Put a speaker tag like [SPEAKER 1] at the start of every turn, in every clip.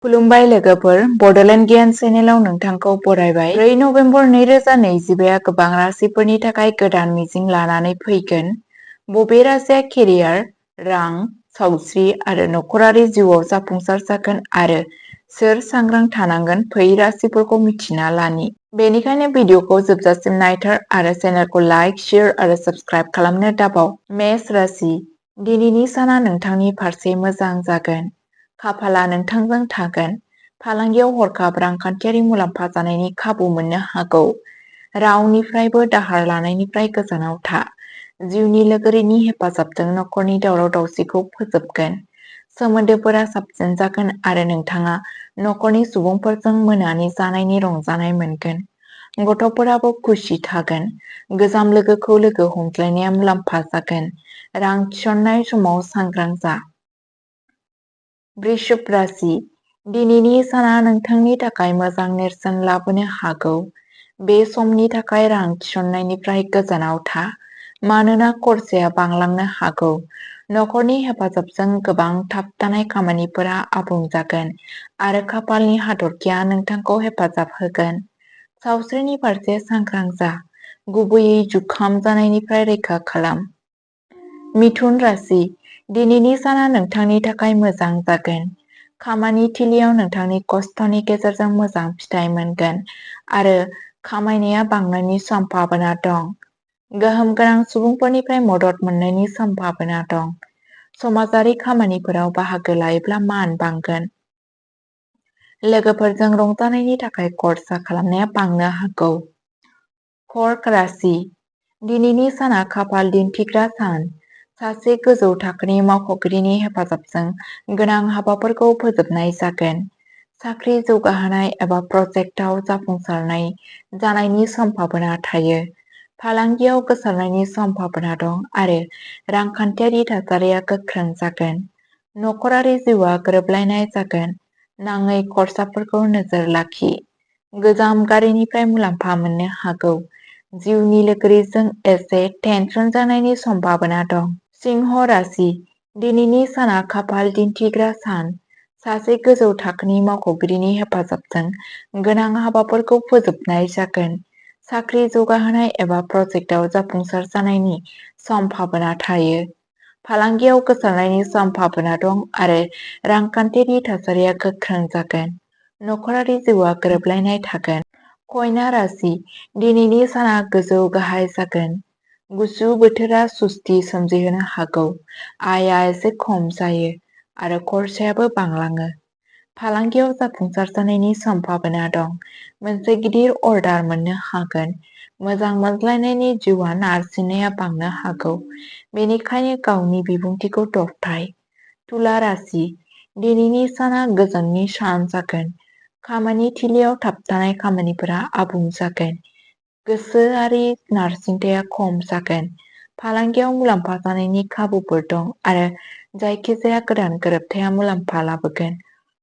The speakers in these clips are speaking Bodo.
[SPEAKER 1] खुलुमबाय लोगोफोर, बड'लेण्ड गियान चेनेलाव नोंथांखौ बरायबाय। 4 नबेम्बर 2025 गोबां राशिफोरनि थाखाय गोदान मिजिं लानानै फैगोन। बबे राशिया केरियार, रां, सावस्रि आरो नखरारि जिउआव जाफुंसार जागोन आरो सोर सांग्रां थानांगोन फै राशिफोरखौ मिथिना लानि। बेनिखायनो भिडिअखौ जोबजासिम नायथार आरो चेनेलखौ लाइक, शेयार आरो साबस्क्राइब खालामनो दाबाव। मेष राशि, दिनैनि साना नोंथांनि फारसे मोजां जागोन। खाफाला नोंथांजों थागोन। फालांगियाव हरखाब रांखान्थियारि मुलाम्फा जानायनि खाबु मोननो हागौ। रावनिफ्रायबो दाहार लानायनिफ्राय गोजानाव था। जिउनि लोगोरिनि हेफाजाबजों नखरनि दावराव दावसिखौ फोजोबगोन। सोमोन्दोफोरा साबसिन जागोन आरो नोंथाङा नखरनि सुबुंफोरजों मोनानि जानायनि रंजानाय मोनगोन। गथ'फोराबो खुसि थागोन। गोजाम लोगोखौ लोगो हमज्लायनाया मुलाम्फा जागोन। रां थिसननाय समाव सांग्रां जा। वृषभ राशि, दिनैनि साना नोंथांनि थाखाय मोजां नेरसोन लाबोनो हागौ। बे समनि थाखाय रां थिसननायनिफ्राय गोजानाव था, मानोना खरसाया बांलांनो हागौ। नखरनि हेफाजाबजों गोबां थाबथानाय खामानिफोरा आबुं जागोन आरो खाफालनि हाथरखिआ नोंथांखौ हेफाजाब होगोन। सावस्रिनि फारसे सांग्रां जा, गुबैयै जुखाम जानायनिफ्राय रैखा खालाम। मिथुन राशि, दिनैनि साना नोंथांनि थाखाय मोजां जागोन। खामानि थिलियाव नोंथांनि खस्थ'नि गेजेरजों मोजां फिथाइ मोनगोन आरो खामायनाया बांनायनि सम्भावना दं। गोहोम गोनां सुबुंफोरनिफ्राय मदद मोननायनि सम्भावना दं। समाजारि खामानिफोराव बाहागो लायोब्ला मान बांगोन। लोगोफोरजों रंजानायनि थाखाय खर्सा खालामनाया बांनो हागौ। कर्क राशि, दिनैनि साना खाफाल दिन्थिग्रा सान। सासे गोजौ थाखोनि मावख'गिरिनि हेफाजाबजों गोनां हाबाफोरखौ फोजोबनाय जागोन। साख्रि जौगाहोनाय एबा प्रजेक्टआव जाफुंसारनाय जानायनि सम्भावना थायो। फालांगियाव गोसारनायनि सम्भावना दं आरो रांखान्थियारि थासारिया गोख्रों जागोन। नखरारि जिउआ गोरोबलायनाय जागोन। नाङै खर्साफोरखौ नोजोर लाखि। गोजाम गारिनिफ्राय मुलाम्फा मोननो हागौ। जिउनि लोगोरिजों एसे टेनसन जानायनि सम्भावना दं। सिंह राशि, दिनैनि साना खाफाल दिन्थिग्रा सान। सासे गोजौ थाखोनि मावख'गिरिनि हेफाजाबजों गोनां हाबाफोरखौ फोजोबनाय जागोन। साख्रि जौगाहोनाय एबा प्रजेक्टआव जाफुंसार जानायनि सम्भावना थायो। फालांगियाव गोसारनायनि सम्भावना दं आरो रांखान्थियारि थासारिया गोख्रों जागोन। नखरारि जिउआ गोरोबलायनाय थागोन। कन्या राशि, दिनैनि साना गोजौ गाहाय जागोन। गुसु बोथोरा सुस्ति सोमजिहोनो हागौ। आयआ एसे खम जायो आरो खरसायाबो बांलाङो। फालांगियाव जाफुंसार जानायनि सम्भावना दं। मोनसे गिदिर अर्डार मोननो हागोन। मोजां मोनज्लायनायनि जिउआ नारसिननाया बांनो हागौ, बेनिखायनो गावनि बिबुंथिखौ दबथाय। तुला राशि, दिनैनि साना गोजोननि सान जागोन। खामानि थिलियाव थाबथानाय खामानिफोरा आबुं जागोन। गोसोआरि नारसिनथाया खम जागोन। फालांगियाव मुलाम्फा जानायनि खाबुफोर दं आरो जायखिजाया गोदान गोरोबथाया मुलाम्फा लाबोगोन।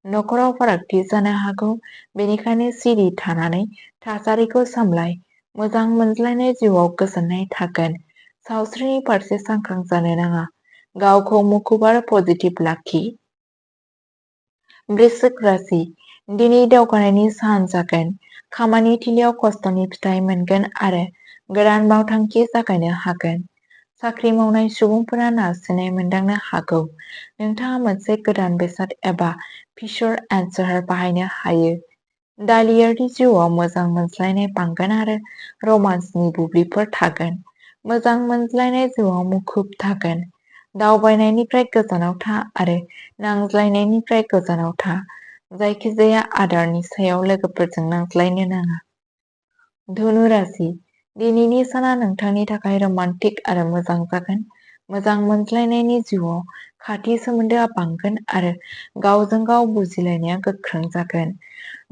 [SPEAKER 1] नखराव फारागथि जानो हागौ, बेनिखायनो सिरि थानानै थासारिखौ सामलाय। मोजां मोनज्लायनाय जिउआव गोजोननाय थागोन। सावस्रिनि फारसे सांग्रां जानो नाङा। गावखौ मुखुब आरो पजिटिभ लाखि। वृश्चिक राशि, दिनै दावगानायनि सान जागोन। खामानि थिलियाव खस्थ'नि फिथाइ मोनगोन आरो गोदान मावथांखि जागायनो हागोन। साख्रि मावनाय सुबुंफोरा नारसिननाय मोनदांनो हागौ। नोंथाङा मोनसे गोदान बेसाद एबा फीचर एन्सार बाहायनो हायो। दालियारि जिउआव मोजां मोनज्लायनाय बांगोन आरो रमान्सनि बुब्लिफोर थागोन। मोजां मोनज्लायनाय जिउआव मुखुब थागोन। दावबायनायनिफ्राय गोजानाव था आरो नांज्लायनायनिफ्राय गोजानाव था। जायखिजाया आदारनि सायाव लोगोफोरजों नांज्लायनो नाङा। धनु राशि, दिनैनि साना नोंथांनि थाखाय रमान्टिक आरो मोजां जागोन। मोजां मोनज्लायनायनि जिउआव खाथि सोमोन्दोआ बांगोन आरो गावजों गाव बुजिलायनाया गोख्रों जागोन।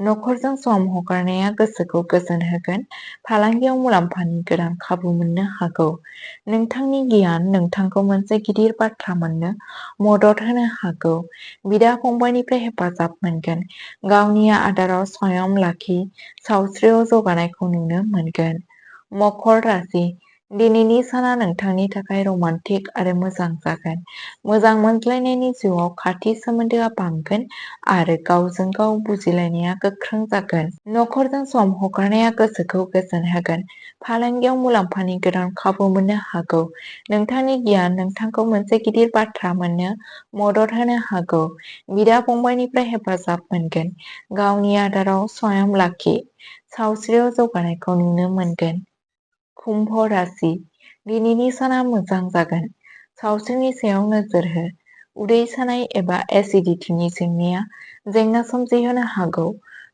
[SPEAKER 1] नखरजों सम हगारनाया गोसोखौ गोजोन होगोन। फालांगियाव मुलाम्फानि गोदान खाबु मोननो हागौ। नोंथांनि गियान नोंथांखौ मोनसे गिदिर बाथ्रा मोननो मदद होनो हागौ। बिदा फंबायनिफ्राय हेफाजाब मोनगोन। गावनि आदाराव संयम लाखि। सावस्रियाव जौगानायखौ नुनो मोनगोन। मकर राशि, दिनैनि साना नोंथांनि थाखाय रमान्टिक आरो मोजां जागोन। मोजां मोनज्लायनायनि जिउआव खाथि सोमोन्दोआ बांगोन आरो गावजों गाव बुजिलायनाया गोख्रों जागोन। नखरजों सम हगारनाया गोसोखौ गोजोन होगोन। फालांगियाव मुलाम्फानि गोदान खाबु मोननो हागौ। नोंथांनि गियान नोंथांखौ मोनसे गिदिर बाथ्रा मोननो मदद होनो हागौ। बिदा-फंबायनिफ्राय हेफाजाब मोनगोन। गावनि आदाराव सम लाखि। सावस्रियाव जौगानायखौ नुनो मोनगोन। कुम्भ राशि दिनैनि साना मोजां जागोन। सावस्रिनि सायाव नोजोर हो। उदै सानाय एबा एसिडिटीनि जेंना सोमजिहोनो हागौ।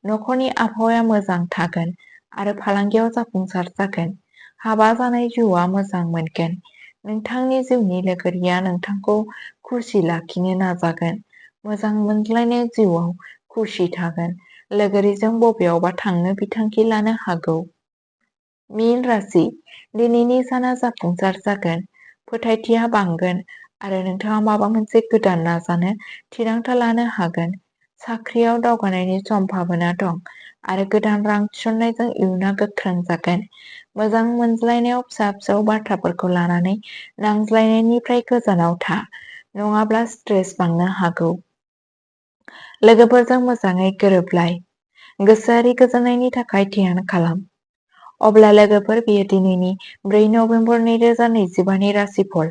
[SPEAKER 1] नखरनि आबहावाया मोजां थागोन आरो फालांगियाव जाफुंसार जागोन। हाबा जानाय जिउआ मोजां मोनगोन। नोंथांनि जिउनि लोगोरिया नोंथांखौ खुसि लाखिनो नाजागोन। मोजां मोनज्लायनाय जिउआव खुसि थागोन। लोगोरिजों बबेयावबा थांनो बिथांखि लानो हागौ। मीन राशि दिनैनि साना जाफुंसार जागोन। फोथायथिया बांगोन आरो नोंथाङा माबा मोनसे गोदान नाजानो थिरांथा लानो हागोन। साख्रियाव दावगानायनि सम्भाबना दं आरो गोदान रां थिसननायजों इयुनआ गोख्रों जागोन। मोजां मोनज्लायनायाव फिसा-फिसौ बाथ्राफोरखौ लानानै नांज्लायनायनिफ्राय गोजानाव था, नङाब्ला स्ट्रेस बांनो हागौ। लोगोफोरजों मोजाङै गोरोबलाय। गोसोआरि गोजोननायनि थाखाय ध्यान खालाम। अब्ला लोगोफोर, बेयो दिनैनि 4 नबेम्बर 2025 नि राशिफल।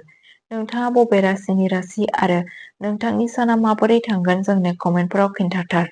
[SPEAKER 1] नोंथाङा बबे राशिनि राशि आरो नोंथांनि साना माबोरै थांगोन जोंनो कमेन्टफोराव खिन्थाथार।